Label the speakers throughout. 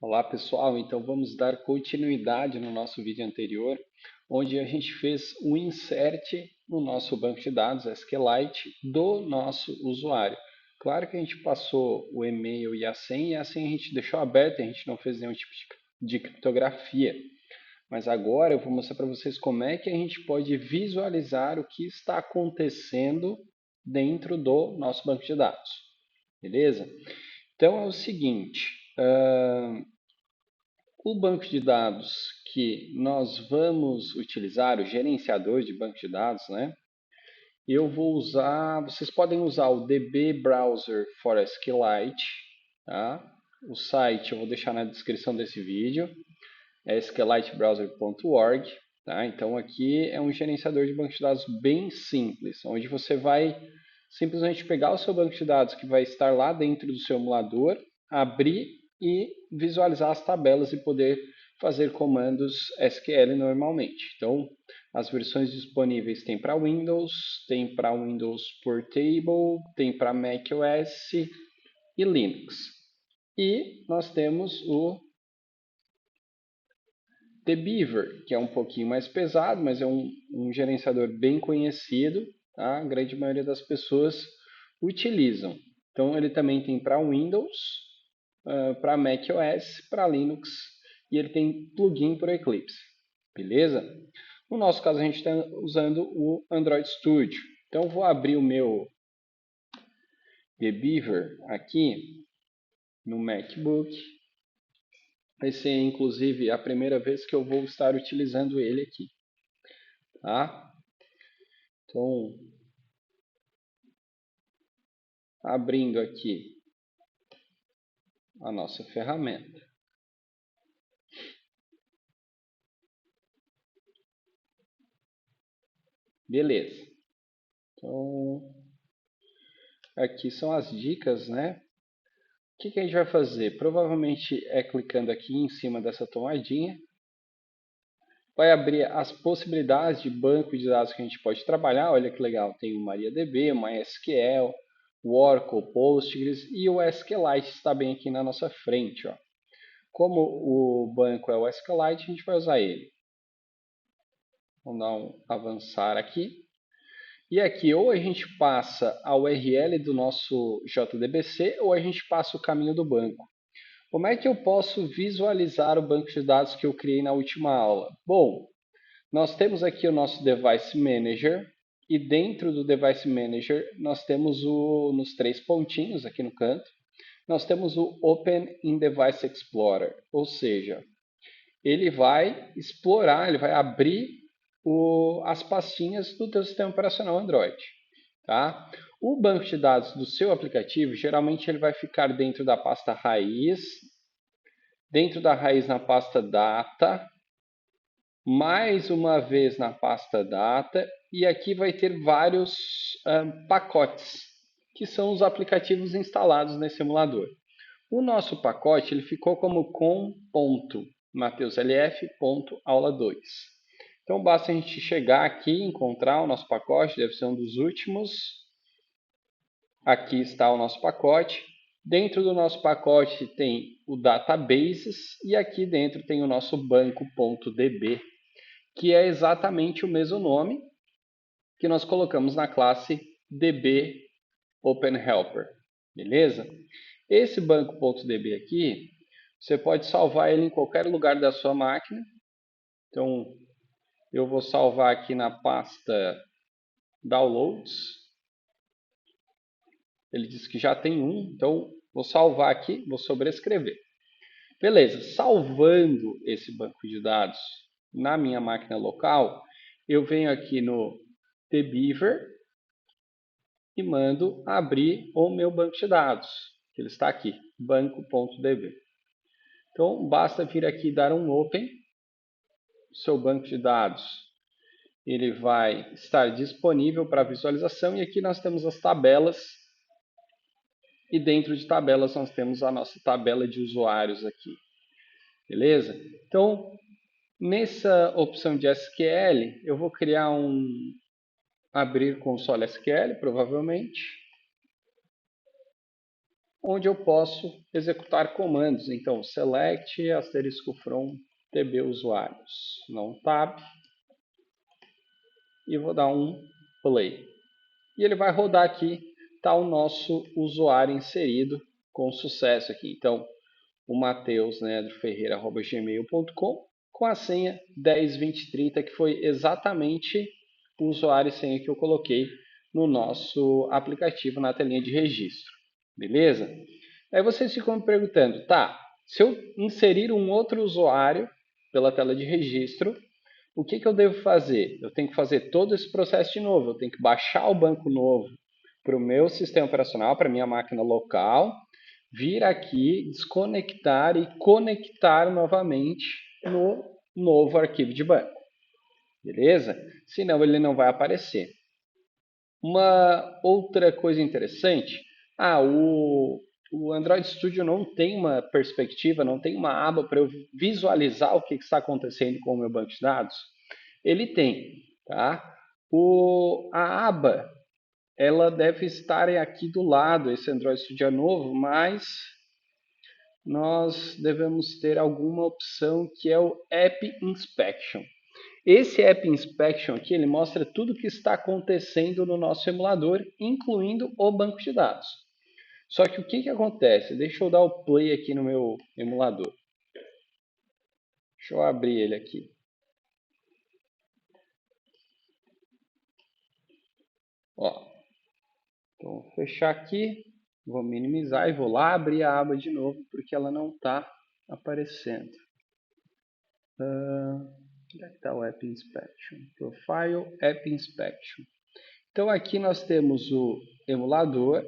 Speaker 1: Olá pessoal, então vamos dar continuidade no nosso vídeo anterior, onde a gente fez o insert no nosso banco de dados SQLite do nosso usuário. Claro que a gente passou o e-mail e a senha a gente deixou aberto, a gente não fez nenhum tipo de criptografia. Mas agora eu vou mostrar para vocês como é que a gente pode visualizar o que está acontecendo dentro do nosso banco de dados. Beleza? Então é o seguinte, o banco de dados que nós vamos utilizar, o gerenciador de banco de dados, né? Eu vou usar, vocês podem usar o DB Browser for SQLite, tá? O site eu vou deixar na descrição desse vídeo, é sqlitebrowser.org, tá? Então aqui é um gerenciador de banco de dados bem simples, onde você vai simplesmente pegar o seu banco de dados que vai estar lá dentro do seu emulador, abrir e visualizar as tabelas e poder fazer comandos SQL normalmente. Então, as versões disponíveis tem para Windows, tem para Windows Portable, tem para macOS e Linux. E nós temos o The Beaver, que é um pouquinho mais pesado, mas é um gerenciador bem conhecido, tá? A grande maioria das pessoas utilizam. Então ele também tem para Windows, para macOS, para Linux e ele tem plugin para Eclipse, beleza? No nosso caso a gente está usando o Android Studio. Então eu vou abrir o meu The Beaver aqui no MacBook. Vai ser inclusive a primeira vez que eu vou estar utilizando ele aqui, tá? Então, abrindo aqui a nossa ferramenta. Beleza. Então, aqui são as dicas, né? O que a gente vai fazer? Provavelmente é clicando aqui em cima dessa tomadinha. Vai abrir as possibilidades de banco de dados que a gente pode trabalhar. Olha que legal, tem o MariaDB, o MySQL, o Oracle, Postgres e o SQLite está bem aqui na nossa frente. Ó. Como o banco é o SQLite, a gente vai usar ele. Vamos dar um avançar aqui. E aqui ou a gente passa a URL do nosso JDBC ou a gente passa o caminho do banco. Como é que eu posso visualizar o banco de dados que eu criei na última aula? Bom, nós temos aqui o nosso Device Manager e dentro do Device Manager nós temos nos três pontinhos aqui no canto, nós temos o Open in Device Explorer, ou seja, ele vai explorar, ele vai abrir as pastinhas do teu sistema operacional Android. Tá? O banco de dados do seu aplicativo, geralmente ele vai ficar dentro da pasta raiz, dentro da raiz na pasta data, mais uma vez na pasta data, e aqui vai ter vários pacotes, que são os aplicativos instalados nesse emulador. O nosso pacote ele ficou como com.mateuslf.aula2. Então basta a gente chegar aqui e encontrar o nosso pacote, deve ser um dos últimos. Aqui está o nosso pacote. Dentro do nosso pacote tem o databases e aqui dentro tem o nosso banco.db, que é exatamente o mesmo nome que nós colocamos na classe db openhelper. Beleza? Esse banco.db aqui, você pode salvar ele em qualquer lugar da sua máquina. Então, eu vou salvar aqui na pasta downloads. Ele diz que já tem um, então vou salvar aqui, vou sobrescrever. Beleza, salvando esse banco de dados na minha máquina local, eu venho aqui no TheBeaver e mando abrir o meu banco de dados, que ele está aqui, banco.db. Então, basta vir aqui e dar um Open, seu banco de dados ele vai estar disponível para visualização e aqui nós temos as tabelas e dentro de tabelas nós temos a nossa tabela de usuários aqui, beleza? Então, nessa opção de SQL, eu vou criar abrir console SQL, provavelmente. onde eu posso executar comandos. Então, select asterisco from tb usuários, não tab, e vou dar um play. E ele vai rodar aqui, está o nosso usuário inserido com sucesso aqui. Então, o Mateus Ferreira@gmail.com com a senha 102030, que foi exatamente o usuário e senha que eu coloquei no nosso aplicativo na telinha de registro. Beleza? Aí vocês ficam me perguntando, tá, se eu inserir um outro usuário pela tela de registro, o que eu devo fazer? Eu tenho que fazer todo esse processo de novo, eu tenho que baixar o banco novo para o meu sistema operacional, para a minha máquina local, vir aqui, desconectar e conectar novamente no novo arquivo de banco. Beleza? Senão ele não vai aparecer. Uma outra coisa interessante, o Android Studio não tem uma perspectiva, não tem uma aba para eu visualizar o que está acontecendo com o meu banco de dados. Ele tem, tá? A aba, ela deve estar aqui do lado, esse Android Studio é novo, mas nós devemos ter alguma opção que é o App Inspection. Esse App Inspection aqui, ele mostra tudo o que está acontecendo no nosso emulador, incluindo o banco de dados. Só que o que acontece? Deixa eu dar o play aqui no meu emulador. Deixa eu abrir ele aqui. Ó, então vou fechar aqui, vou minimizar e vou lá abrir a aba de novo, porque ela não está aparecendo. Onde é que está o App Inspection? Profile App Inspection. Então aqui nós temos o emulador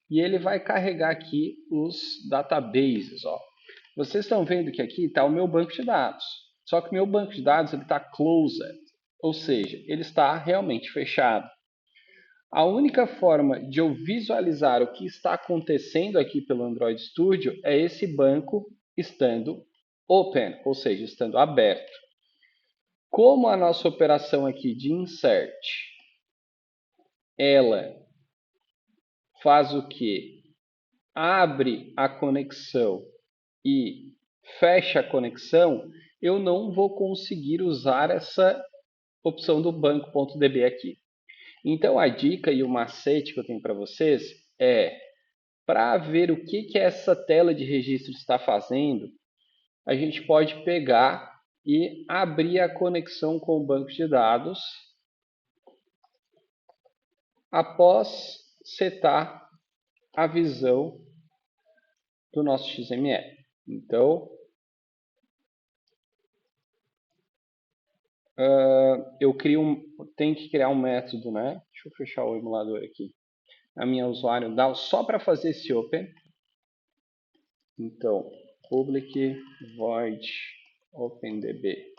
Speaker 1: e ele vai carregar aqui os databases. Ó. Vocês estão vendo que aqui está o meu banco de dados. Só que o meu banco de dados está closed, ou seja, ele está realmente fechado. A única forma de eu visualizar o que está acontecendo aqui pelo Android Studio é esse banco estando open, ou seja, estando aberto. Como a nossa operação aqui de insert, ela faz o que? Abre a conexão e fecha a conexão, eu não vou conseguir usar essa opção do banco.db aqui. Então a dica e o macete que eu tenho para vocês é, para ver o que essa tela de registro está fazendo, a gente pode pegar e abrir a conexão com o banco de dados após setar a visão do nosso XML. Então, tenho que criar um método, né? Deixa eu fechar o emulador aqui. A minha usuário DAO só para fazer esse open. Então, public void opendb.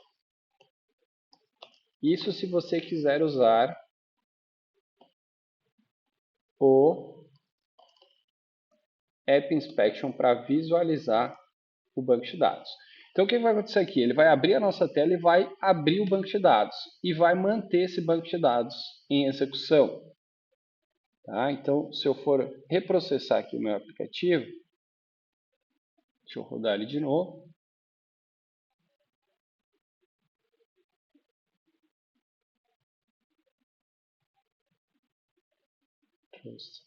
Speaker 1: Isso se você quiser usar o App Inspection para visualizar o banco de dados. Então, o que vai acontecer aqui? Ele vai abrir a nossa tela e vai abrir o banco de dados. E vai manter esse banco de dados em execução. Tá? Então, se eu for reprocessar aqui o meu aplicativo, deixa eu rodar ele de novo.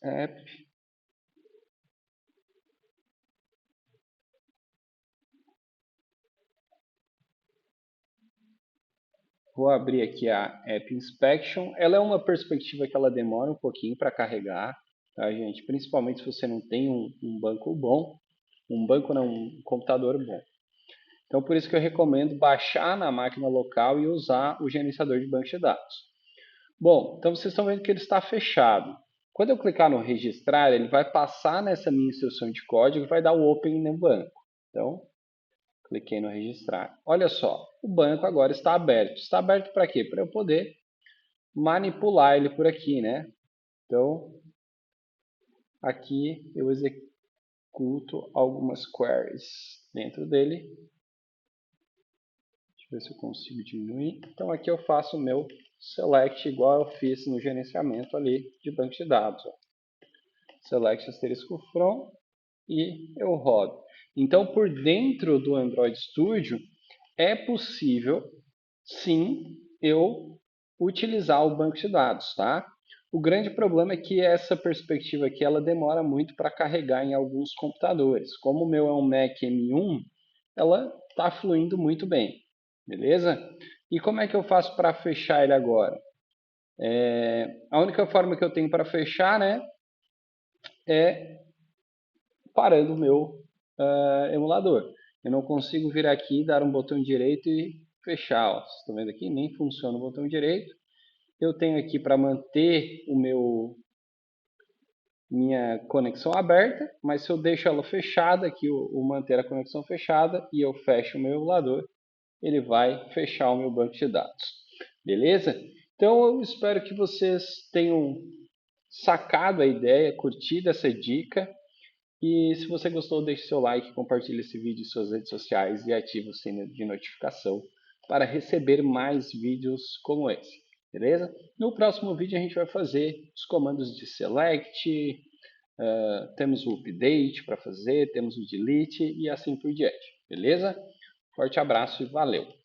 Speaker 1: App. Vou abrir aqui a App Inspection. Ela é uma perspectiva que ela demora um pouquinho para carregar, tá, gente? Principalmente se você não tem um banco bom, um computador bom. Então, por isso que eu recomendo baixar na máquina local e usar o gerenciador de banco de dados. Bom, então vocês estão vendo que ele está fechado. Quando eu clicar no registrar, ele vai passar nessa minha instrução de código e vai dar o open no banco. Então, cliquei no registrar. Olha só, o banco agora está aberto. Está aberto para quê? Para eu poder manipular ele por aqui, né? Então, aqui eu executo algumas queries dentro dele. Deixa eu ver se eu consigo diminuir. Então, aqui eu faço o meu select igual eu fiz no gerenciamento ali de banco de dados. Ó. select asterisco from e eu rodo. Então, por dentro do Android Studio, é possível, sim, eu utilizar o banco de dados, tá? O grande problema é que essa perspectiva aqui, ela demora muito para carregar em alguns computadores. Como o meu é um Mac M1, ela está fluindo muito bem, beleza? E como é que eu faço para fechar ele agora? A única forma que eu tenho para fechar, né, é parando o meu emulador. Eu não consigo vir aqui, dar um botão direito e fechar. Ó. Vocês estão vendo aqui? Nem funciona o botão direito. Eu tenho aqui para manter minha conexão aberta, mas se eu deixo ela fechada, aqui o manter a conexão fechada, e eu fecho o meu emulador, ele vai fechar o meu banco de dados. Beleza? Então eu espero que vocês tenham sacado a ideia, curtido essa dica. E se você gostou, deixe seu like, compartilhe esse vídeo em suas redes sociais e ative o sino de notificação para receber mais vídeos como esse, beleza? No próximo vídeo a gente vai fazer os comandos de select, temos o update para fazer, temos o delete e assim por diante, beleza? Forte abraço e valeu!